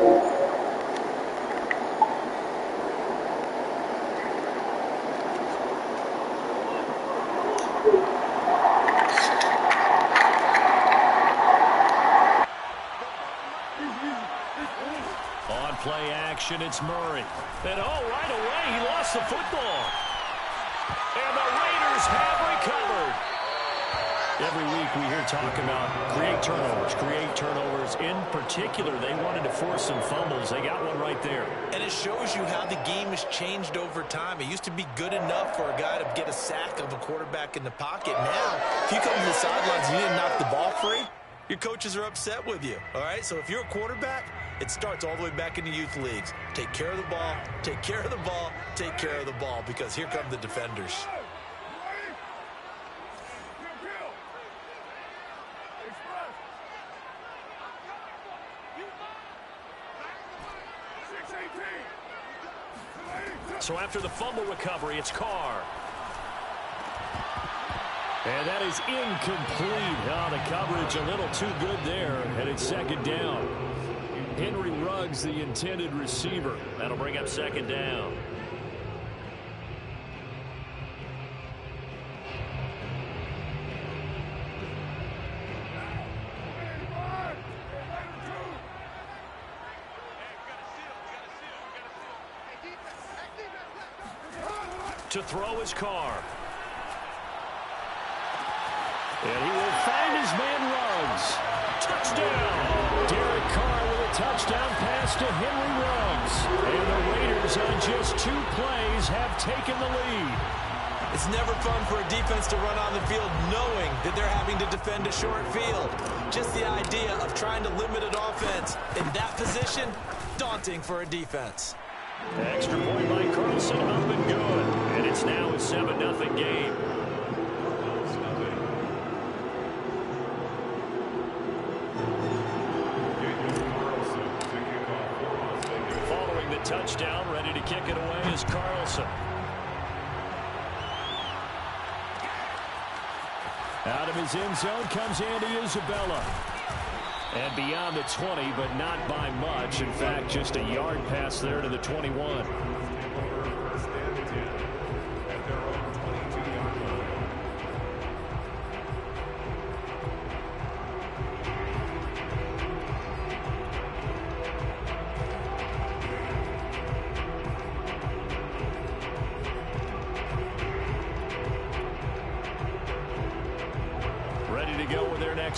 On play action, it's Murray. And right away, he lost the football. And the Raiders have recovered. Every week we hear talk about create turnovers. In particular, they wanted to force some fumbles. They got one right there. And it shows you how the game has changed over time. It used to be good enough for a guy to get a sack of a quarterback in the pocket. Now, if you come to the sidelines and you didn't knock the ball free, your coaches are upset with you. All right, so if you're a quarterback, it starts all the way back in the youth leagues. Take care of the ball, take care of the ball, take care of the ball, because here come the defenders. So after the fumble recovery, it's Carr. And that is incomplete. The coverage a little too good there, and it's second down. Henry Ruggs, the intended receiver. That'll bring up second down. To throw his Carr. And he will find his man Ruggs. Touchdown! Derek Carr with a touchdown pass to Henry Ruggs. And the Raiders on just 2 plays have taken the lead. It's never fun for a defense to run on the field knowing that they're having to defend a short field. Just the idea of trying to limit an offense in that position, daunting for a defense. Extra point by Carlson, up and good. And it's now a 7-0 game. Following the touchdown, ready to kick it away is Carlson. Out of his end zone comes Andy Isabella. And beyond the 20, but not by much. In fact, just a yard pass there to the 21.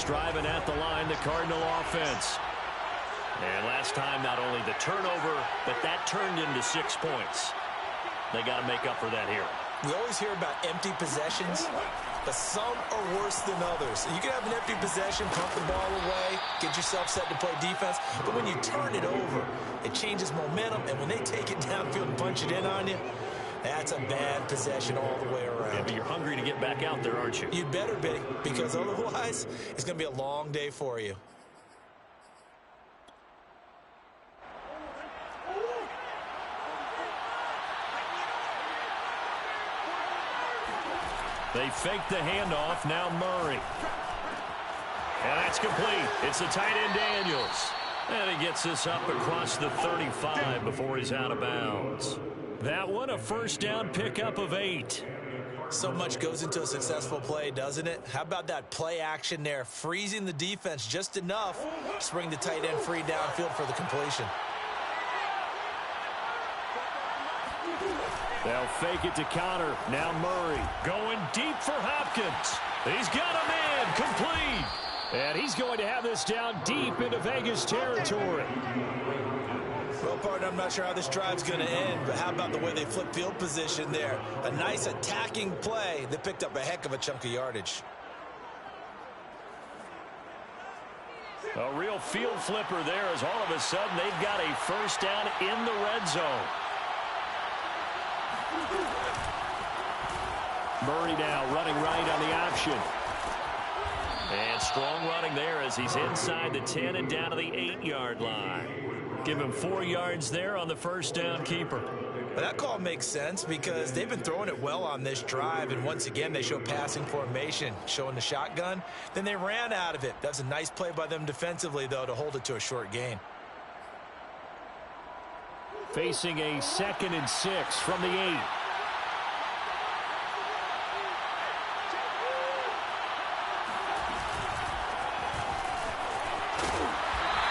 Driving at the line, the Cardinal offense. And last time, not only the turnover, but that turned into 6 points. They got to make up for that here. We always hear about empty possessions, but some are worse than others. You can have an empty possession, pump the ball away, get yourself set to play defense, but when you turn it over, it changes momentum, and when they take it downfield and punch it in on you, that's a bad possession all the way around. Yeah, but you're hungry to get back out there, aren't you? You'd better be, because otherwise, it's going to be a long day for you. They fake the handoff. Now Murray. And that's complete. It's the tight end Daniels. And he gets this up across the 35 before he's out of bounds. That one, a first down pickup of 8. So much goes into a successful play, doesn't it? How about that play action there? Freezing the defense just enough to bring the tight end free downfield for the completion. They'll fake it to counter. Now Murray going deep for Hopkins. He's got a man complete. And he's going to have this down deep into Vegas territory. Well, partner, I'm not sure how this drive's going to end, but how about the way they flip field position there? A nice attacking play that picked up a heck of a chunk of yardage. A real field flipper there, as all of a sudden they've got a first down in the red zone. Murray now running right on the option. And strong running there as he's inside the 10 and down to the 8-yard line. Give him 4 yards there on the first down keeper. Well, that call makes sense because they've been throwing it well on this drive, and once again they show passing formation, showing the shotgun. Then they ran out of it. That's a nice play by them defensively, though, to hold it to a short gain. Facing a 2nd and 6 from the 8.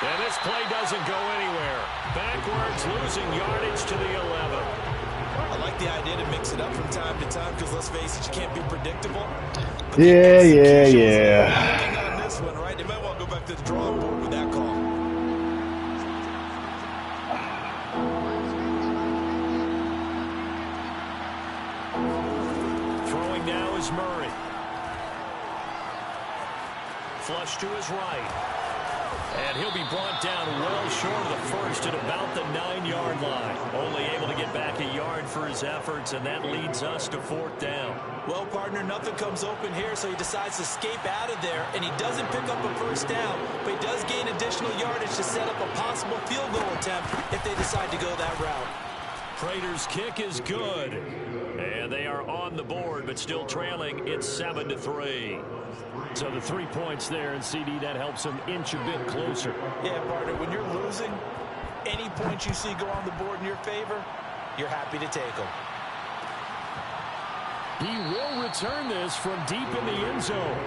And this play doesn't go anywhere. Backwards, losing yardage to the 11. I like the idea to mix it up from time to time because, let's face it, you can't be predictable. Yeah. On this one, right? They might want to go back to the drawing board with that call. Throwing now is Murray. Flush to his right. And he'll be brought down well short of the first at about the 9-yard line. Only able to get back a yard for his efforts, and that leads us to 4th down. Well, partner, nothing comes open here, so he decides to escape out of there, and he doesn't pick up a first down, but he does gain additional yardage to set up a possible field goal attempt if they decide to go that route. Prater's kick is good. And they are on the board, but still trailing. It's 7-3. So the 3 points there, and CD, that helps them inch a bit closer. Yeah, partner, when you're losing, any points you see go on the board in your favor, you're happy to take them. He will return this from deep in the end zone.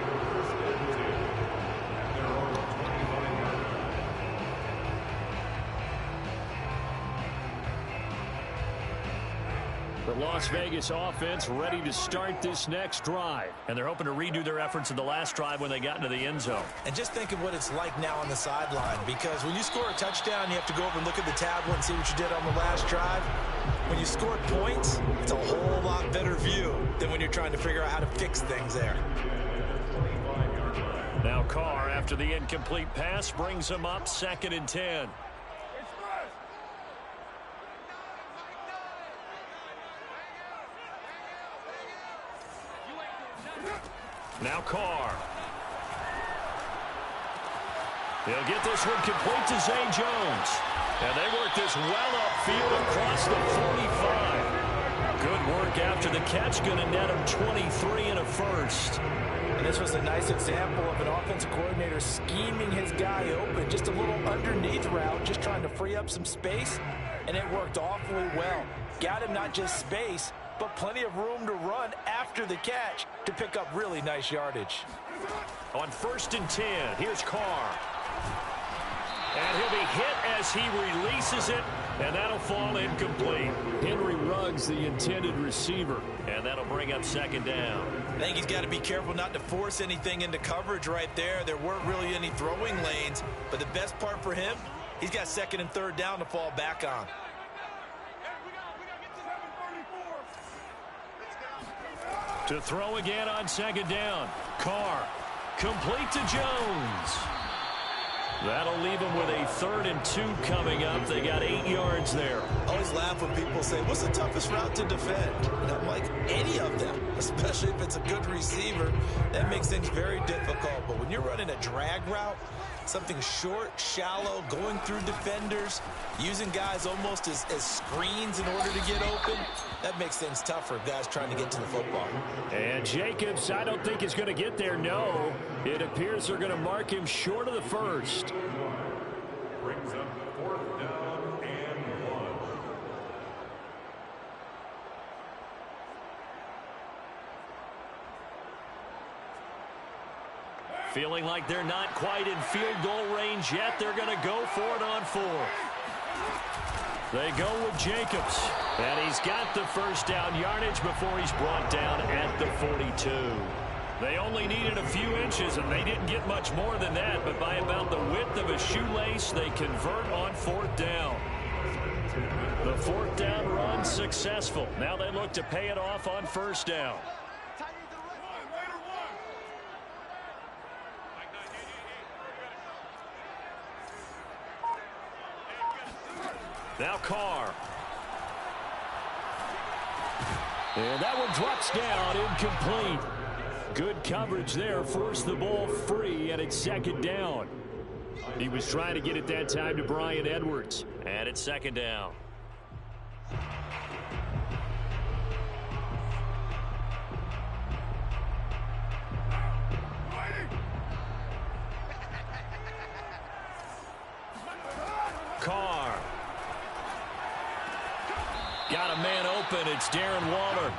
The Las Vegas offense ready to start this next drive. And they're hoping to redo their efforts in the last drive when they got into the end zone. And just think of what it's like now on the sideline, because when you score a touchdown, you have to go over and look at the tablet and see what you did on the last drive. When you score points, it's a whole lot better view than when you're trying to figure out how to fix things there. Now Carr, after the incomplete pass, brings him up 2nd and 10. Now Carr. He'll get this one complete to Zay Jones. And they work this well upfield across the 45. Good work after the catch. Going to net him 23 and a first. And this was a nice example of an offensive coordinator scheming his guy open. Just a little underneath route, just trying to free up some space. And it worked awfully well. Got him not just space, but plenty of room to run after the catch to pick up really nice yardage. On 1st and 10, here's Carr. And he'll be hit as he releases it, and that'll fall incomplete. Henry Ruggs, the intended receiver, and that'll bring up 2nd down. I think he's got to be careful not to force anything into coverage right there. There weren't really any throwing lanes, but the best part for him, he's got 2nd and 3rd down to fall back on. To throw again on 2nd down. Carr, complete to Jones. That'll leave them with a 3rd and 2 coming up. They got 8 yards there. I always laugh when people say, what's the toughest route to defend? And I'm like, any of them, especially if it's a good receiver. That makes things very difficult. But when you're running a drag route, something short, shallow, going through defenders, using guys almost as screens in order to get open, that makes things tough for guys trying to get to the football. And Jacobs, I don't think is going to get there. No, it appears they're going to mark him short of the first. Brings up 4th down and 1. Feeling like they're not quite in field goal range yet. They're going to go for it on 4th. They go with Jacobs. And he's got the first down yardage before he's brought down at the 42. They only needed a few inches, and they didn't get much more than that. But by about the width of a shoelace, they convert on 4th down. The 4th down run successful. Now they look to pay it off on 1st down. Now Carr. And that one drops down, incomplete. Good coverage there, forced the ball free, and it's 2nd down. He was trying to get it that time to Bryan Edwards, and it's 2nd down. Carr. Got a man open. It's Darren Waller.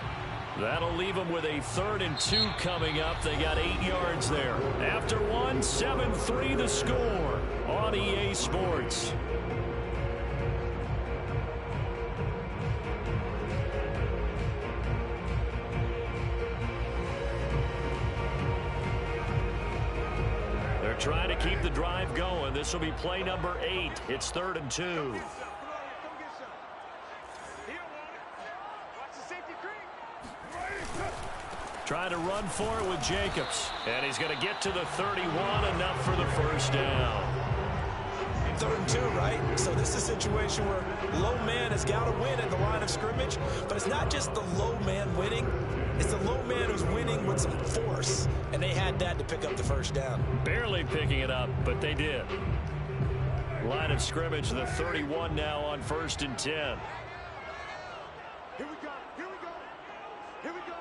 That'll leave them with a 3rd and 2 coming up. They got 8 yards there. After one, 7-3 the score on EA Sports. They're trying to keep the drive going. This will be play number 8. It's 3rd and 2. Trying to run for it with Jacobs. And he's going to get to the 31, enough for the first down. 3rd and 2, right? So this is a situation where low man has got to win at the line of scrimmage. But it's not just the low man winning. It's the low man who's winning with some force. And they had that to pick up the first down. Barely picking it up, but they did. Line of scrimmage, the 31 now on 1st and 10. Here we go. Here we go. Here we go.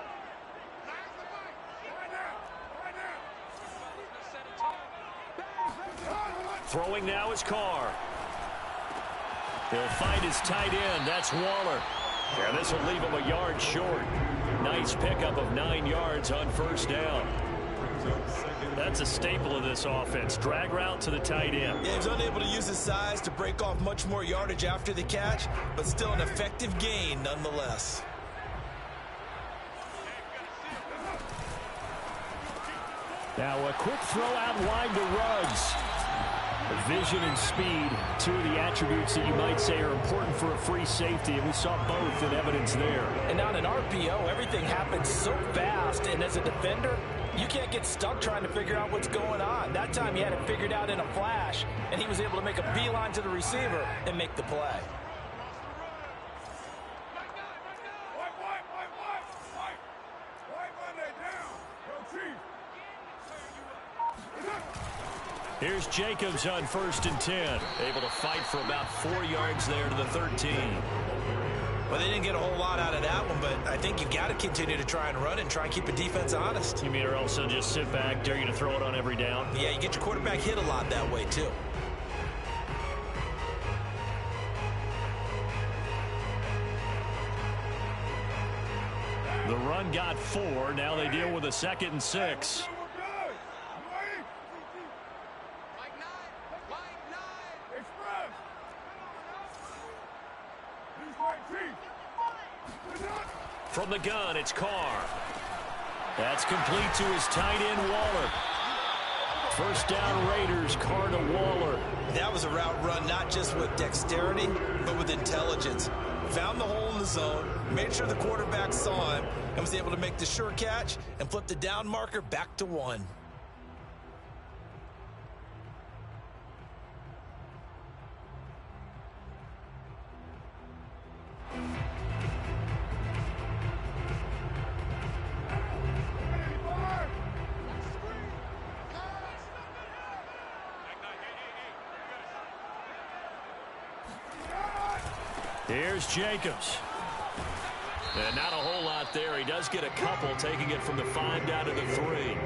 Throwing now is Carr. He'll find his tight end. That's Waller. And this will leave him a yard short. Nice pickup of 9 yards on first down. That's a staple of this offense. Drag route to the tight end. Yeah, he was unable to use his size to break off much more yardage after the catch, but still an effective gain nonetheless. Now a quick throw out wide to Ruggs. Vision and speed, 2 of the attributes that you might say are important for a free safety, and we saw both in evidence there. And on an RPO, everything happens so fast, and as a defender, you can't get stuck trying to figure out what's going on. That time he had it figured out in a flash, and he was able to make a beeline to the receiver and make the play. Here's Jacobs on 1st and 10. Able to fight for about 4 yards there to the 13. Well, they didn't get a whole lot out of that one, but I think you've got to continue to try and run and try and keep a defense honest. You mean or else they'll just sit back, dare you to throw it on every down? Yeah, you get your quarterback hit a lot that way, too. The run got 4. Now they deal with a 2nd and 6. From the gun, it's Carr. That's complete to his tight end, Waller. First down, Raiders. Carr to Waller. That was a route run not just with dexterity, but with intelligence. Found the hole in the zone, made sure the quarterback saw him, and was able to make the sure catch and flip the down marker back to 1. Here's Jacobs. And not a whole lot there. He does get a couple, taking it from the 5 down to the 3.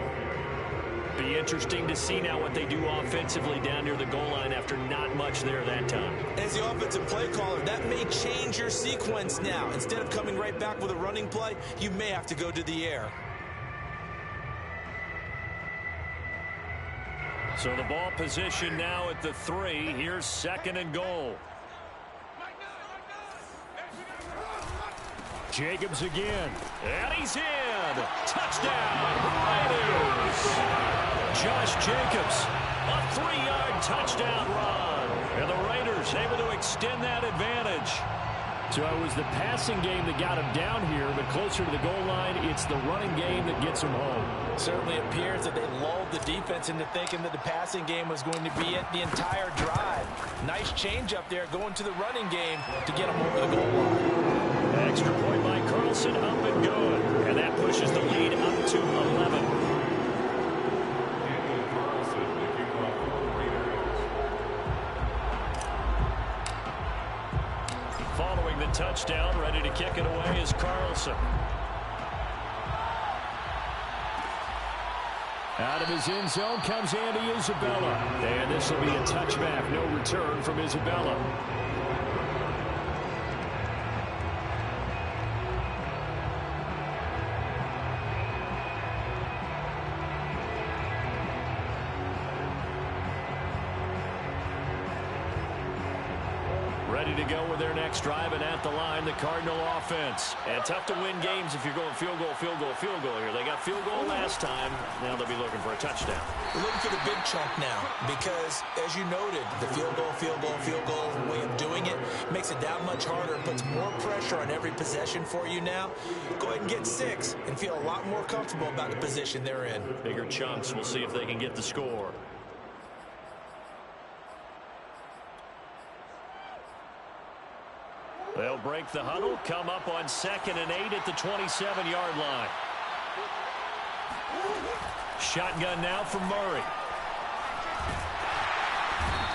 Be interesting to see now what they do offensively down near the goal line after not much there that time. As the offensive play caller, that may change your sequence now. Instead of coming right back with a running play, you may have to go to the air. So the ball position now at the 3. Here's 2nd and goal. Jacobs again. And he's in. Touchdown, Raiders. Josh Jacobs, a 3-yard touchdown run. And the Raiders able to extend that advantage. So it was the passing game that got him down here, but closer to the goal line, it's the running game that gets him home. Certainly appears that they lulled the defense into thinking that the passing game was going to be it the entire drive. Nice change up there going to the running game to get him over the goal line. Extra point by Carlson, up and good. And that pushes the lead up to 11. Following the touchdown, ready to kick it away is Carlson. Out of his end zone comes Andy Isabella. And this will be a touchback. No return from Isabella. Ready to go with their next drive, and at the line, the Cardinal offense. And tough to win games if you're going field goal, field goal, field goal here. They got field goal last time. Now they'll be looking for a touchdown. We're looking for the big chunk now because, as you noted, the field goal, field goal, field goal way of doing it makes it that much harder and puts more pressure on every possession for you now. Go ahead and get 6 and feel a lot more comfortable about the position they're in. Bigger chunks. We'll see if they can get the score. They'll break the huddle, come up on 2nd and 8 at the 27-yard line. Shotgun now for Murray.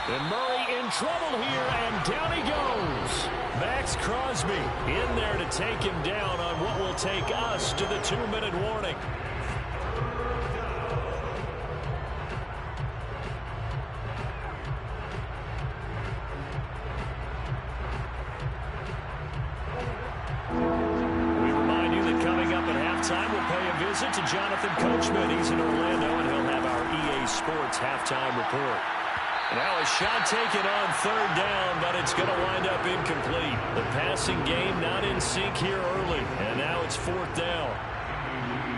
And Murray in trouble here, and down he goes. Max Crosby in there to take him down on what will take us to the 2-minute warning. To Jonathan Coachman. He's in Orlando, and he'll have our EA Sports halftime report. Now a shot taken on 3rd down, but it's going to wind up incomplete. The passing game not in sync here early, and now it's 4th down.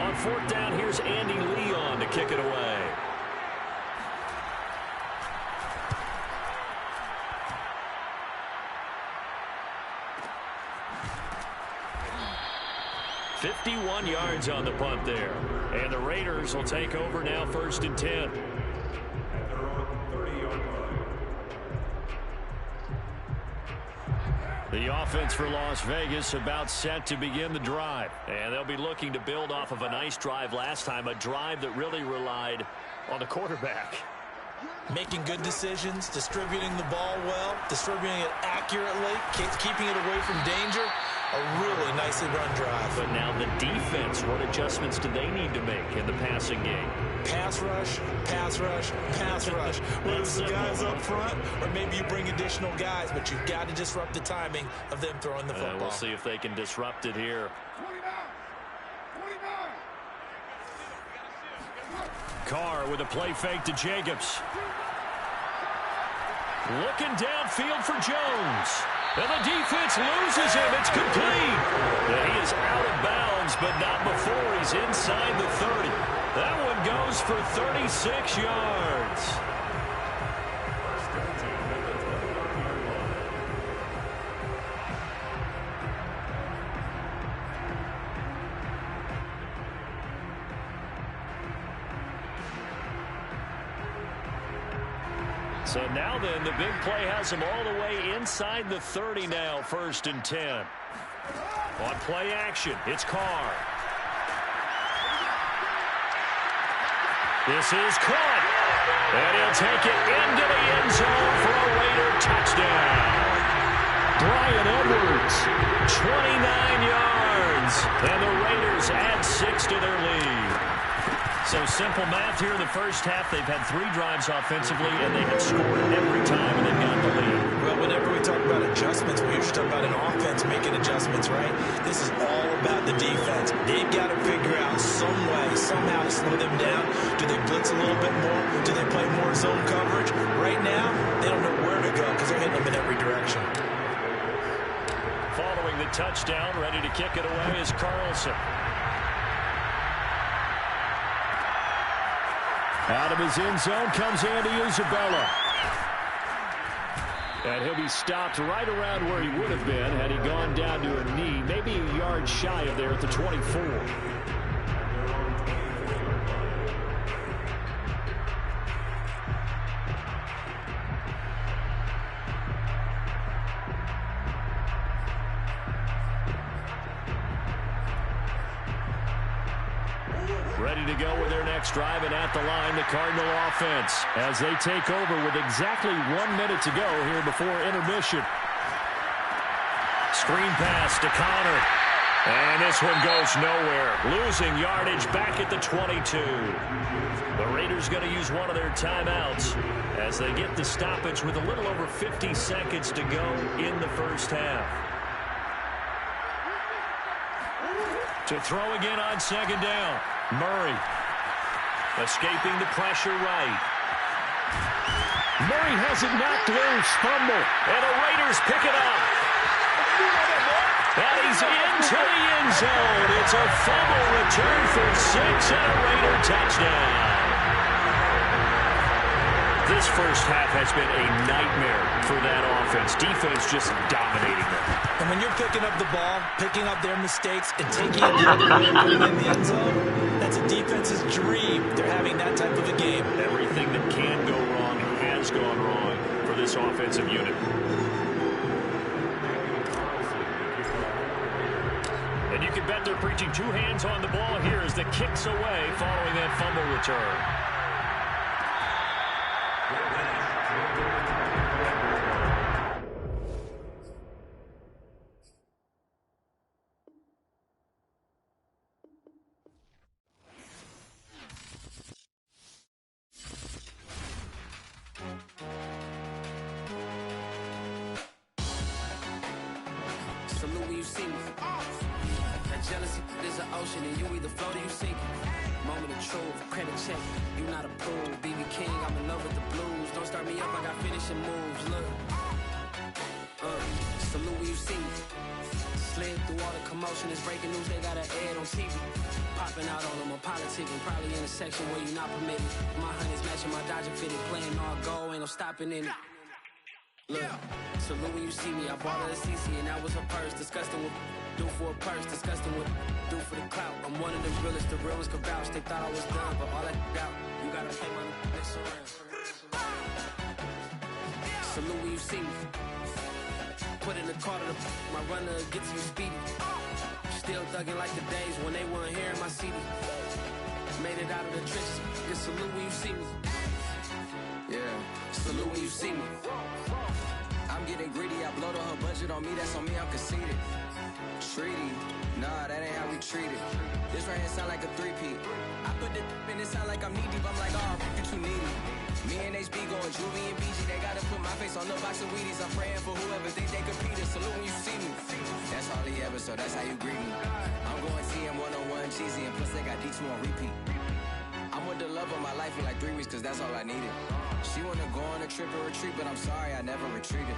On 4th down, here's Andy Leon to kick it away. .51 yards on the punt there. And the Raiders will take over now, 1st and 10. At their own 30-yard line. The offense for Las Vegas about set to begin the drive. And they'll be looking to build off of a nice drive last time, a drive that really relied on the quarterback. Making good decisions, distributing the ball well, distributing it accurately, keeping it away from danger. A really nicely run drive. But now the defense, what adjustments do they need to make in the passing game? Pass rush, pass rush, pass rush. Whether it's the guys up front or maybe you bring additional guys, but you've got to disrupt the timing of them throwing the football. We'll see if they can disrupt it here. 29. Carr with a play fake to Jacobs. Looking downfield for Jones. And the defense loses him. It's complete. He is out of bounds, but not before he's inside the 30. That one goes for 36 yards. So now then, the big play has him all the way inside the 30 now, 1st and 10. On play action, it's Carr. This is caught. And he'll take it into the end zone for a Raider touchdown. Bryan Edwards, 29 yards. And the Raiders add 6 to their lead. So simple math here in the first half. They've had 3 drives offensively, and they have scored every time, and they've got the lead. Well, whenever we talk about adjustments, we usually talk about an offense making adjustments, right? This is all about the defense. They've got to figure out some way, somehow to slow them down. Do they blitz a little bit more? Do they play more zone coverage? Right now, they don't know where to go because they're hitting them in every direction. Following the touchdown, ready to kick it away is Carlson. Out of his end zone comes Andy Isabella. And he'll be stopped right around where he would have been had he gone down to a knee, maybe a yard shy of there at the 24. Ready to go with their next drive, and at the line, the Cardinal offense as they take over with exactly 1 minute to go here before intermission. Screen pass to Connor, and this one goes nowhere. Losing yardage back at the 22. The Raiders going to use one of their timeouts as they get the stoppage with a little over 50 seconds to go in the first half. To throw again on 2nd down. Murray escaping the pressure right. Murray has it knocked loose. Fumble. And the Raiders pick it up. And he's into the end zone. It's a fumble return for 6 and a Raider touchdown. This first half has been a nightmare for that offense. Defense just dominating them. And when you're picking up the ball, picking up their mistakes, and taking it the other way and putting it in the end zone, that's a defense's dream. They're having that type of a game. Everything that can go wrong has gone wrong for this offensive unit. And you can bet they're preaching 2 hands on the ball here as the kick's away following that fumble return. Salute when you see me. That jealousy is an ocean, and you either float or you sink. Moment of truth, credit check. You not approved. BB King, I'm in love with the blues. Don't start me up, I got finishing moves. Look. Salute when you see me. Slid through all the commotion. It's breaking news, they got an ad on TV. Popping out on them, I'm politicking. Probably in a section where you not permitted. My honey's matching my Dodger fitted. Playing all go, ain't no stopping in it. Look, salute when you see me. I bought her a CC and that was her purse. Disgusting with do for a purse. Disgusting with do for the clout. I'm one of the realest, the realest could vouch. They thought I was done, but all that out. You gotta pay my next around. Salute when you see me. Put in the car to my runner gets you speedy. Still thugging like the days when they weren't hearing my CD. Made it out of the trenches. Just salute when you see me. Yeah, salute when you see me. I'm getting greedy, I blowed on her budget on me, that's on me, I'm conceited. Treaty, nah, that ain't how we treat it. This right here sound like a three-peat. I put the in it sound like I'm knee deep, I'm like, oh, you too needy. Me and HB going Juvie and BG, they gotta put my face on no box of Wheaties. I'm praying for whoever think they compete. Salute when you see me. That's all he ever, so that's how you greet me. I'm going TM 101 cheesy, and plus they got D2 on repeat. I'm with the love of my life for like 3 weeks, cause that's all I needed. She wanna go on a trip or retreat, but I'm sorry, I never retreated.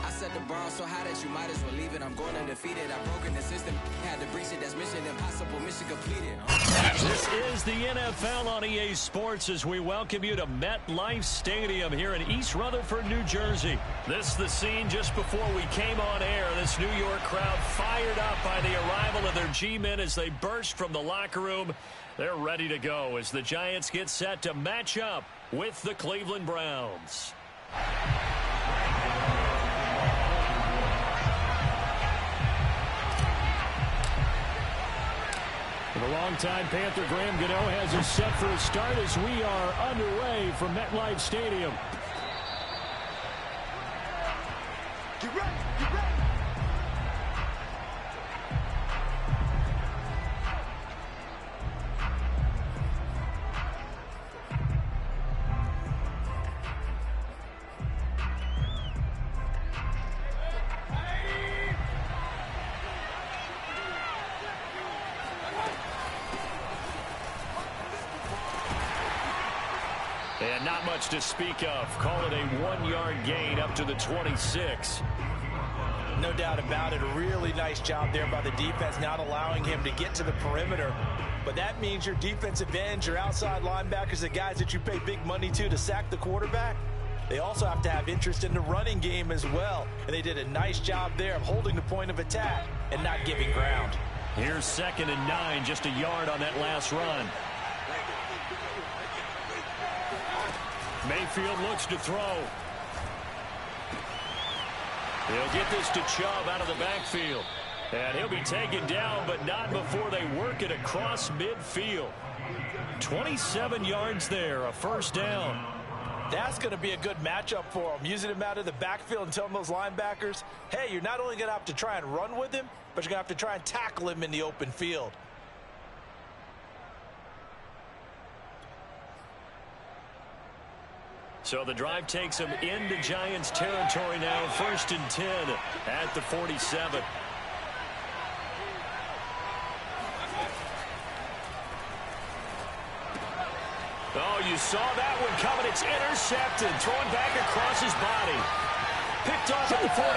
I set the bar so high that you might as well leave it. I'm going undefeated, I've broken the system. Had to breach it, that's mission impossible, mission completed. This is the NFL on EA Sports as we welcome you to MetLife Stadium here in East Rutherford, New Jersey. This is the scene just before we came on air. This New York crowd fired up by the arrival of their G-men as they burst from the locker room. They're ready to go as the Giants get set to match up with the Cleveland Browns. The longtime Panther Graham Gano has us set for a start as we are underway from MetLife Stadium. Get ready, get ready. And not much to speak of. Call it a 1-yard gain up to the 26. No doubt about it. A really nice job there by the defense, not allowing him to get to the perimeter. But that means your defensive ends, your outside linebackers, the guys that you pay big money to sack the quarterback, they also have to have interest in the running game as well. And they did a nice job there of holding the point of attack and not giving ground. Here's 2nd and 9, just a yard on that last run. Mayfield looks to throw. He'll get this to Chubb out of the backfield. And he'll be taken down, but not before they work it across midfield. 27 yards there, a first down. That's going to be a good matchup for him, using him out of the backfield and telling those linebackers, hey, you're not only going to have to try and run with him, but you're going to have to try and tackle him in the open field. So the drive takes them into Giants territory now. 1st and 10 at the 47. Oh, you saw that one coming. It's intercepted. Thrown back across his body. Picked off at the 48.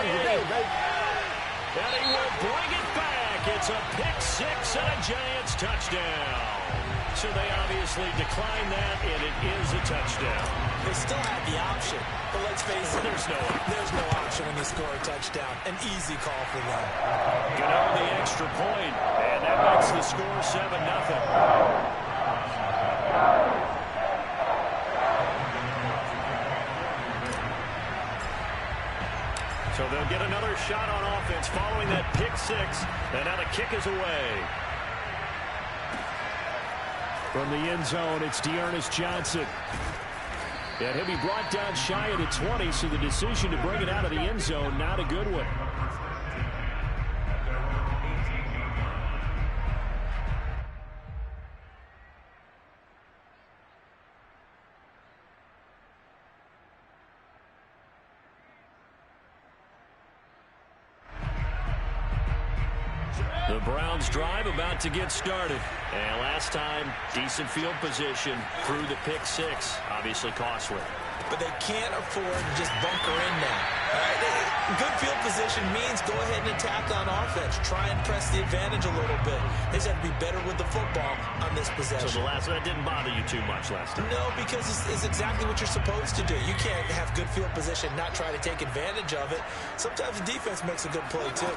And he will bring it back. It's a pick six and a Giants touchdown. So they obviously declined that, and it is a touchdown. They still had the option, but let's face it, there's no option when you score a touchdown. An easy call for them. Get on the extra point, and that makes the score 7-0. So they'll get another shot on offense following that pick six, and now the kick is away. From the end zone, it's D'Ernest Johnson. And he'll be brought down shy of the 20, so the decision to bring it out of the end zone, not a good one. The Browns drive about to get started. And last time, decent field position through the pick six. Obviously costly. But they can't afford to just bunker in now. All right? Good field position means go ahead and attack on offense. Try and press the advantage a little bit. They just have to be better with the football on this possession. So that didn't bother you too much last time? No, because it's exactly what you're supposed to do. You can't have good field position, not try to take advantage of it. Sometimes the defense makes a good play, too.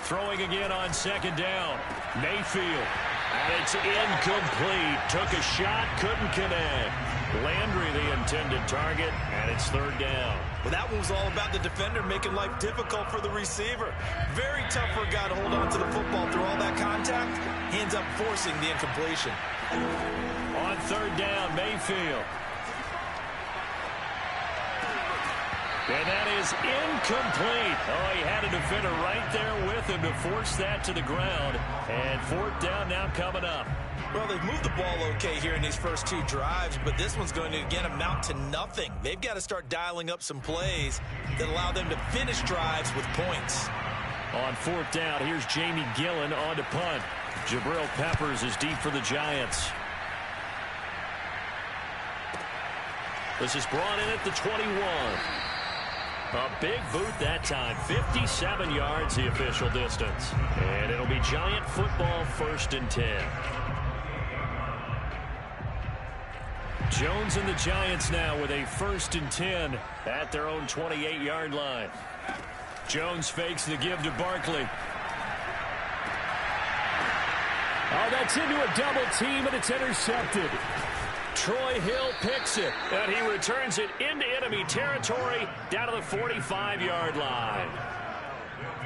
Throwing again on second down. Mayfield. And it's incomplete. Took a shot, couldn't connect. Landry the intended target, and it's third down. Well, that one was all about the defender making life difficult for the receiver. Very tough for a guy to hold on to the football through all that contact. He ends up forcing the incompletion. On third down, Mayfield. And that is incomplete. Oh, he had a defender right there with him to force that to the ground. And fourth down now coming up. Well, they've moved the ball okay here in these first two drives, but this one's going to, again, amount to nothing. They've got to start dialing up some plays that allow them to finish drives with points. On fourth down, here's Jamie Gillen on to punt. Jabril Peppers is deep for the Giants. This is brought in at the 21. A big boot that time. 57 yards the official distance. And it'll be Giant football, 1st and 10. Jones and the Giants now with a 1st and 10 at their own 28-yard line. Jones fakes the give to Barkley. Oh, that's into a double team, and it's intercepted. Troy Hill picks it, and he returns it into enemy territory down to the 45-yard line.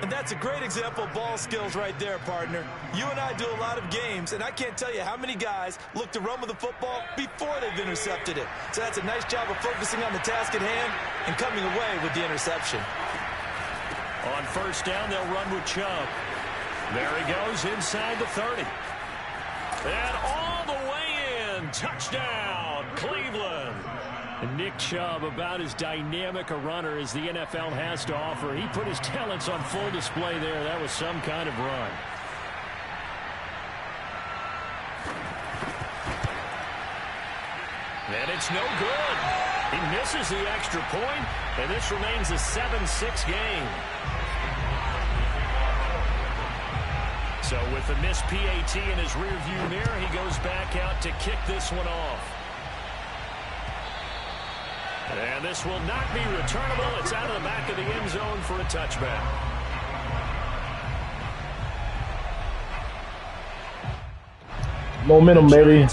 And that's a great example of ball skills right there, partner. You and I do a lot of games, and I can't tell you how many guys look to run with the football before they've intercepted it. So that's a nice job of focusing on the task at hand and coming away with the interception. On first down, they'll run with Chubb. There he goes inside the 30. And all the way in. Touchdown, Cleveland. And Nick Chubb, about as dynamic a runner as the NFL has to offer. He put his talents on full display there. That was some kind of run. And it's no good. He misses the extra point, and this remains a 7-6 game. So with the missed PAT in his rearview mirror, he goes back out to kick this one off. And this will not be returnable. It's out of the back of the end zone for a touchback. Momentum, baby.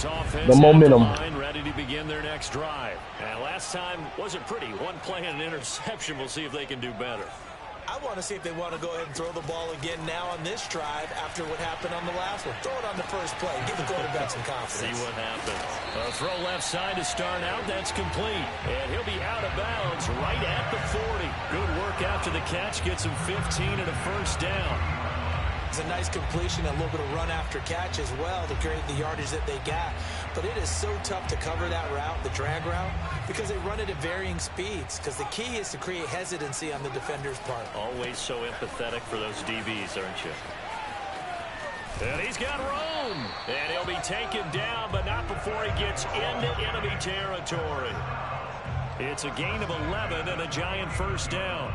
The momentum. Ready to begin their next drive. And last time wasn't pretty. One play and an interception. We'll see if they can do better. I want to see if they want to go ahead and throw the ball again now on this drive after what happened on the last one. Throw it on the first play. Give the quarterback some confidence. See what happens. A throw left side to start out. That's complete. And he'll be out of bounds right at the 40. Good work after the catch. Gets him 15 and a first down. It's a nice completion, a little bit of run after catch as well to create the yardage that they got. But it is so tough to cover that route, the drag route, because they run it at varying speeds. Because the key is to create hesitancy on the defender's part. Always so empathetic for those DBs, aren't you? And he's got room. And he'll be taken down, but not before he gets into enemy territory. It's a gain of 11 and a Giant first down.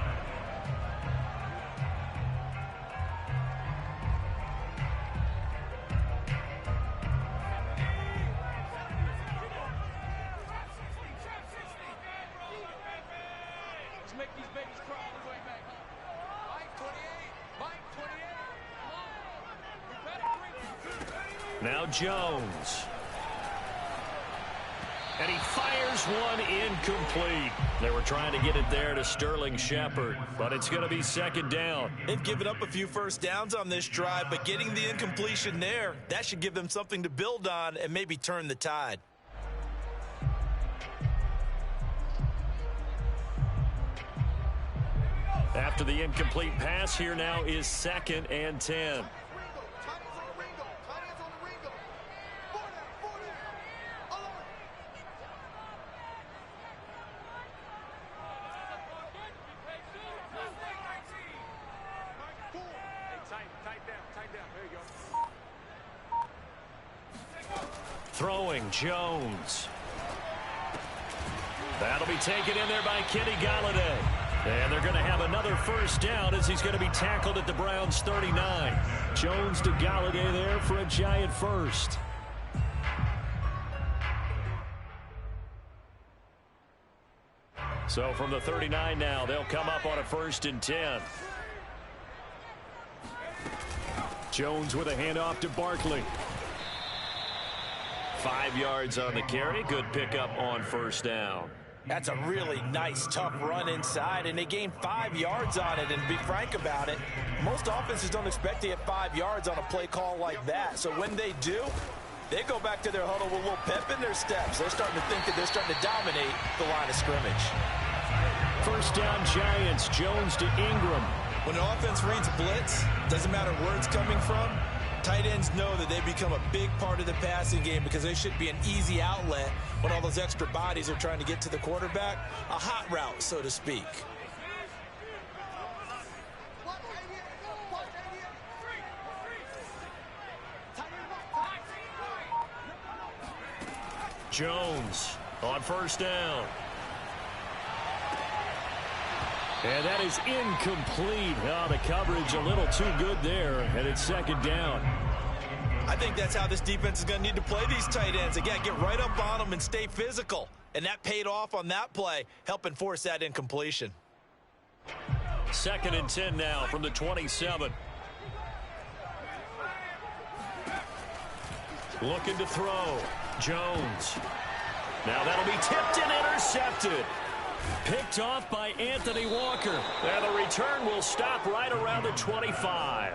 Now Jones. And he fires one incomplete. They were trying to get it there to Sterling Shepard, but it's going to be second down. They've given up a few first downs on this drive, but getting the incompletion there, that should give them something to build on and maybe turn the tide. After the incomplete pass, here now is 2nd and 10. Throwing Jones. That'll be taken in there by Kenny Golladay. And they're going to have another first down as he's going to be tackled at the Browns 39. Jones to Golladay there for a Giant first. So from the 39 now, they'll come up on a 1st and 10. Jones with a handoff to Barkley. 5 yards on the carry. Good pickup on first down. That's a really nice, tough run inside, and they gained 5 yards on it. And to be frank about it, most offenses don't expect to get 5 yards on a play call like that. So when they do, they go back to their huddle with a little pep in their steps. They're starting to think that they're starting to dominate the line of scrimmage. First down Giants. Jones to Ingram. When an offense reads blitz, doesn't matter where it's coming from, tight ends know that they become a big part of the passing game because they should be an easy outlet when all those extra bodies are trying to get to the quarterback. A hot route, so to speak. Jones on first down. And that is incomplete. Oh, the coverage a little too good there, and it's second down. I think that's how this defense is going to need to play these tight ends. Again, get right up on them and stay physical. And that paid off on that play, helping force that incompletion. 2nd and 10 now from the 27. Looking to throw. Jones. Now that'll be tipped and intercepted. Picked off by Anthony Walker. And the return will stop right around the 25.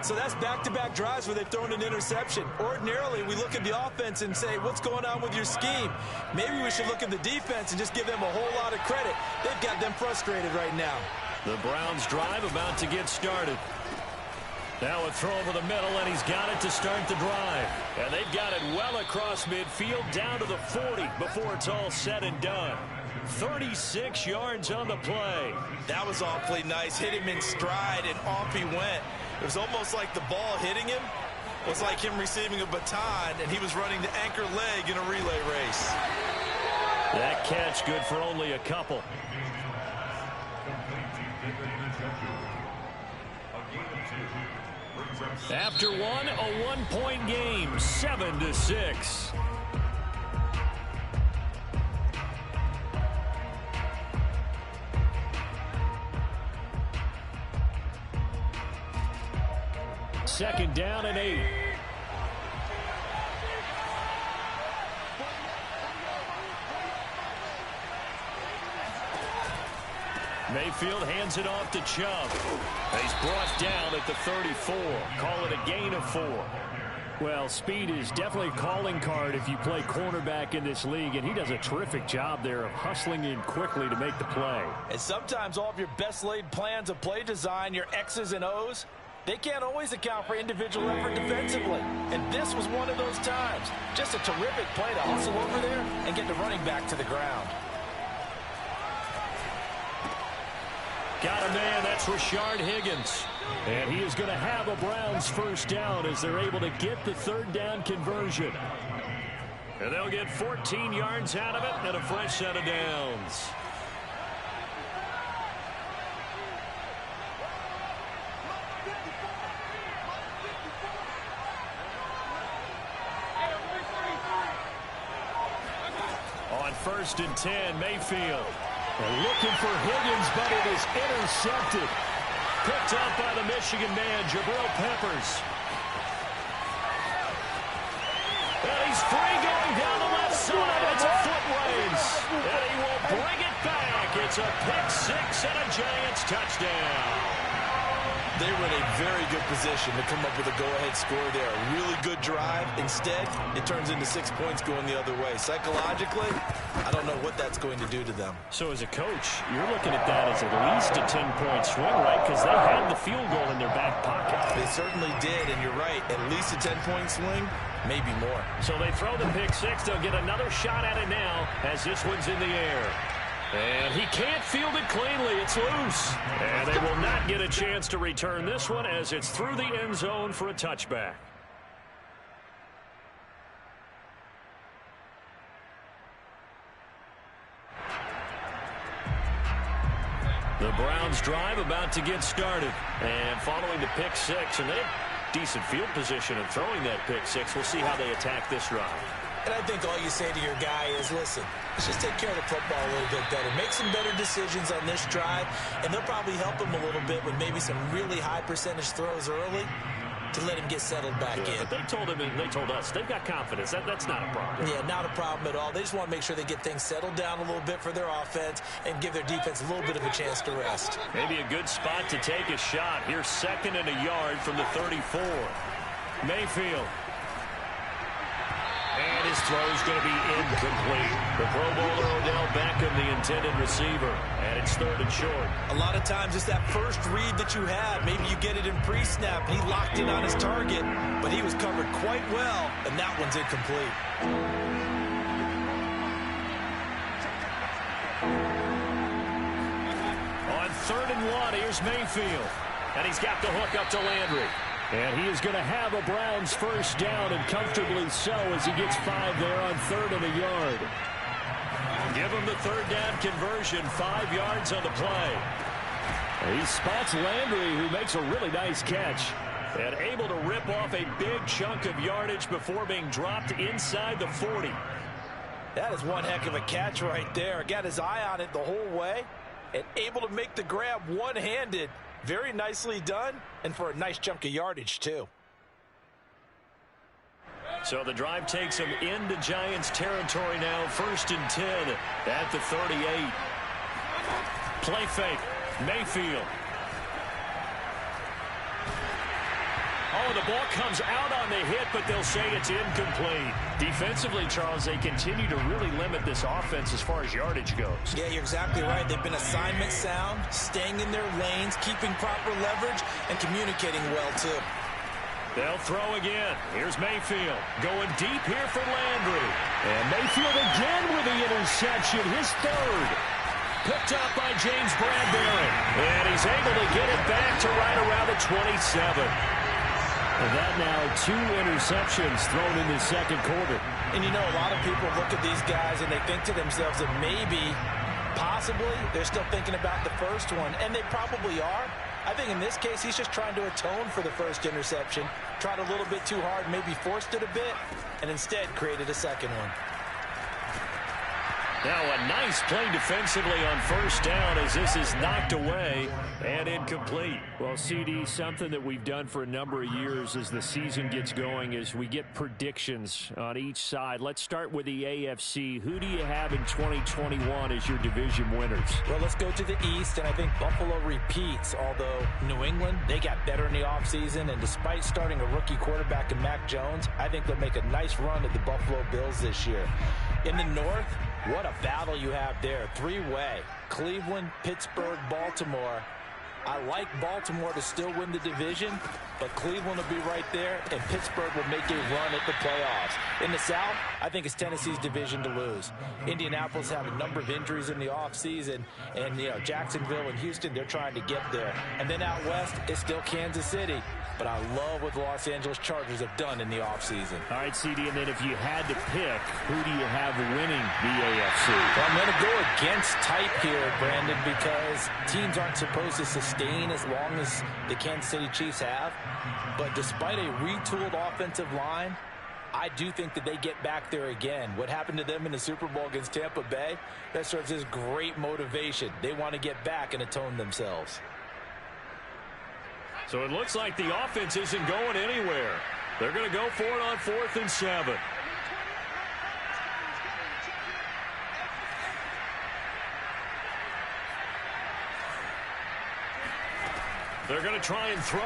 So that's back-to-back drives where they've thrown an interception. Ordinarily, we look at the offense and say, what's going on with your scheme? Maybe we should look at the defense and just give them a whole lot of credit. They've got them frustrated right now. The Browns drive about to get started. Now a throw over the middle, and he's got it to start the drive. And they've got it well across midfield down to the 40 before it's all said and done. 36 yards on the play. That was awfully nice. Hit him in stride, and off he went. It was almost like the ball hitting him was like him receiving a baton, and he was running the anchor leg in a relay race. That catch good for only a couple. After one, a one-point game, 7-6. Second down and 8. Mayfield hands it off to Chubb. He's brought down at the 34. Call it a gain of 4. Well, speed is definitely a calling card if you play cornerback in this league, and he does a terrific job there of hustling in quickly to make the play. And sometimes all of your best laid plans of play design, your X's and O's, they can't always account for individual effort defensively. And this was one of those times. Just a terrific play to hustle over there and get the running back to the ground. Got a man, that's Rashard Higgins. And he is going to have a Browns first down as they're able to get the third down conversion. And they'll get 14 yards out of it and a fresh set of downs. On 1st and 10, Mayfield. They're looking for Higgins, but it is intercepted. Picked up by the Michigan man, Jabril Peppers. And he's free going down the left side. It's a foot race. And he will bring it back. It's a pick six and a Giants touchdown. They were in a very good position to come up with a go-ahead score there. A really good drive. Instead, it turns into 6 points going the other way. Psychologically, I don't know what that's going to do to them. So as a coach, you're looking at that as at least a 10-point swing, right? Because they had the field goal in their back pocket. They certainly did, and you're right. At least a 10-point swing, maybe more. So they throw the pick six. They'll get another shot at it now as this one's in the air. And he can't field it cleanly. It's loose. And they will not get a chance to return this one as it's through the end zone for a touchback. The Browns drive about to get started. And following the pick six, and they have decent field position in throwing that pick six. We'll see how they attack this drive. And I think all you say to your guy is, listen, let's just take care of the football a little bit better. Make some better decisions on this drive, and they'll probably help him a little bit with maybe some really high percentage throws early to let him get settled back in. But they told him and they told us they've got confidence. That's not a problem. Yeah, not a problem at all. They just want to make sure they get things settled down a little bit for their offense and give their defense a little bit of a chance to rest. Maybe a good spot to take a shot. Here's 2nd and a yard from the 34. Mayfield. And his throw is going to be incomplete. The Pro Bowler Odell Beckham, the intended receiver. And it's 3rd and short. A lot of times it's that first read that you have. Maybe you get it in pre-snap. He locked in on his target, but he was covered quite well, and that one's incomplete. On 3rd and 1, here's Mayfield. And he's got the hook up to Landry. And he is going to have a Browns first down, and comfortably so as he gets 5 there on 3rd and a yard. Give him the 3rd down conversion, 5 yards on the play. He spots Landry, who makes a really nice catch. And able to rip off a big chunk of yardage before being dropped inside the 40. That is one heck of a catch right there. Got his eye on it the whole way and able to make the grab one-handed. Very nicely done, and for a nice chunk of yardage, too. So the drive takes him into Giants territory now. 1st and 10 at the 38. Play fake. Mayfield. Oh, the ball comes out on the hit, but they'll say it's incomplete. Defensively, Charles, they continue to really limit this offense as far as yardage goes. Yeah, you're exactly right. They've been assignment sound, staying in their lanes, keeping proper leverage, and communicating well, too. They'll throw again. Here's Mayfield going deep here for Landry. And Mayfield again with the interception, his 3rd. Picked up by James Bradbury. And he's able to get it back to right around the 27. And that now 2 interceptions thrown in the 2nd quarter. And you know, a lot of people look at these guys and they think to themselves that maybe, possibly, they're still thinking about the first one. And they probably are. I think in this case, he's just trying to atone for the first interception. Tried a little bit too hard, maybe forced it a bit, and instead created a 2nd one. Now a nice play defensively on 1st down as this is knocked away and incomplete. Well, CD, something that we've done for a number of years as the season gets going is we get predictions on each side. Let's start with the AFC. Who do you have in 2021 as your division winners? Well, let's go to the East, and I think Buffalo repeats, although New England, they got better in the offseason, and despite starting a rookie quarterback in Mac Jones, I think they'll make a nice run at the Buffalo Bills this year. In the North, what a battle you have there. 3-way. Cleveland, Pittsburgh, Baltimore. I like Baltimore to still win the division, but Cleveland will be right there, and Pittsburgh will make a run at the playoffs. In the South, I think it's Tennessee's division to lose. Indianapolis have a number of injuries in the offseason, and Jacksonville and Houston, they're trying to get there. And then out west, it's still Kansas City. But I love what the Los Angeles Chargers have done in the offseason. All right, CD, and then if you had to pick, who do you have winning the AFC? Well, I'm going to go against type here, Brandon, because teams aren't supposed to sustain as long as the Kansas City Chiefs have. But despite a retooled offensive line, I do think that they get back there again. What happened to them in the Super Bowl against Tampa Bay, that serves as great motivation. They want to get back and atone themselves. So it looks like the offense isn't going anywhere. They're going to go for it on 4th and 7. They're going to try and throw.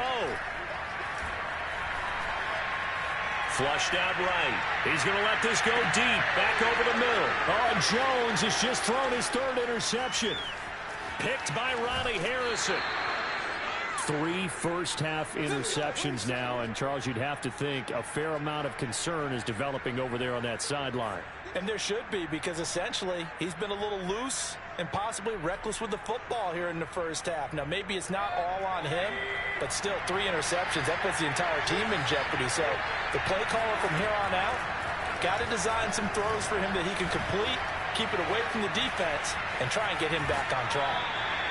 Flushed out right. He's going to let this go deep. Back over the middle. Oh, Jones has just thrown his 3rd interception. Picked by Ronnie Harrison. 3 first-half interceptions now, and Charles, you'd have to think a fair amount of concern is developing over there on that sideline. And there should be, because essentially he's been a little loose and possibly reckless with the football here in the first half. Now, maybe it's not all on him, but still 3 interceptions. That puts the entire team in jeopardy. So the play caller from here on out got to design some throws for him that he can complete, keep it away from the defense, and try and get him back on track.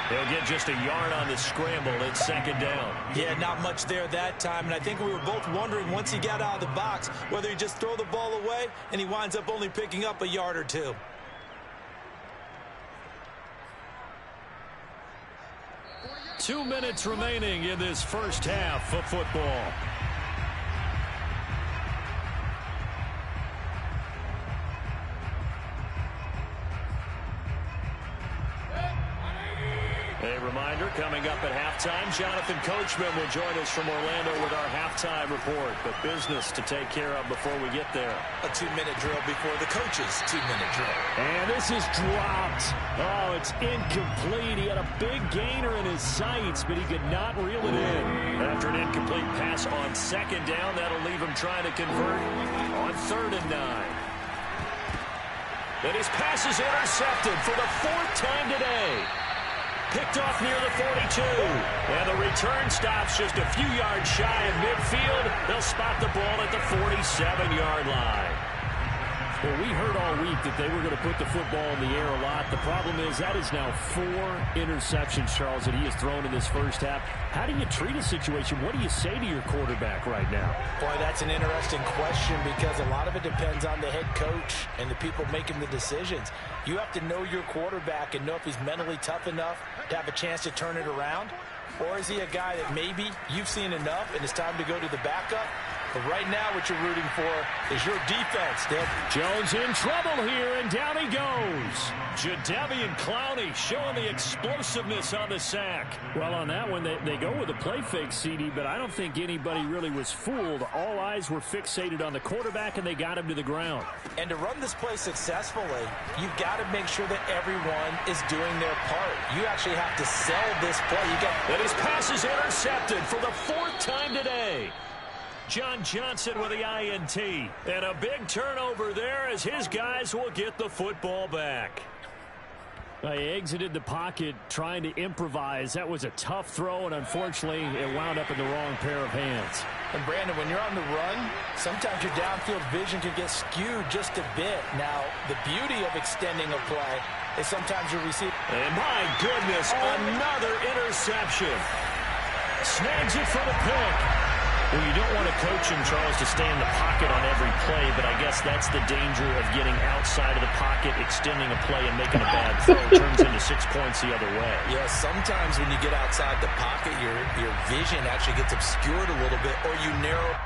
He'll get just a yard on the scramble. It's 2nd down. Yeah, not much there that time. And I think we were both wondering once he got out of the box whether he just throw the ball away and he winds up only picking up a yard or 2. Two minutes remaining in this first half of football. A reminder, coming up at halftime, Jonathan Coachman will join us from Orlando with our halftime report. But business to take care of before we get there. A 2-minute drill before the coach's 2-minute drill. And this is dropped. Oh, it's incomplete. He had a big gainer in his sights, but he could not reel it in. After an incomplete pass on 2nd down, that'll leave him trying to convert on 3rd and 9. And his pass is intercepted for the 4th time today. Picked off near the 42. And the return stops just a few yards shy of midfield. They'll spot the ball at the 47-yard line. Well, we heard all week that they were going to put the football in the air a lot. The problem is that is now 4 interceptions, Charles, that he has thrown in this first half. How do you treat a situation? What do you say to your quarterback right now? Boy, that's an interesting question because a lot of it depends on the head coach and the people making the decisions. You have to know your quarterback and know if he's mentally tough enough to have a chance to turn it around. Or is he a guy that maybe you've seen enough and it's time to go to the backup? But right now what you're rooting for is your defense, Dick. Jones in trouble here, and down he goes. Jadeveon Clowney showing the explosiveness on the sack. Well, on that one, they go with a play fake, CD, but I don't think anybody really was fooled. All eyes were fixated on the quarterback, and they got him to the ground. And to run this play successfully, you've got to make sure that everyone is doing their part. You actually have to sell this play. And his pass is intercepted for the 4th time today. John Johnson with the INT. And a big turnover there as his guys will get the football back. He exited the pocket trying to improvise. That was a tough throw, and unfortunately, it wound up in the wrong pair of hands. And, Brandon, when you're on the run, sometimes your downfield vision can get skewed just a bit. Now, the beauty of extending a play is sometimes you receive. And, my goodness, another interception. Snags it for the pick. Well, you don't want to coach him, Charles, to stay in the pocket on every play, but I guess that's the danger of getting outside of the pocket, extending a play, and making a bad throw. It turns into 6 points the other way. Yeah, sometimes when you get outside the pocket, your vision actually gets obscured a little bit, or you narrow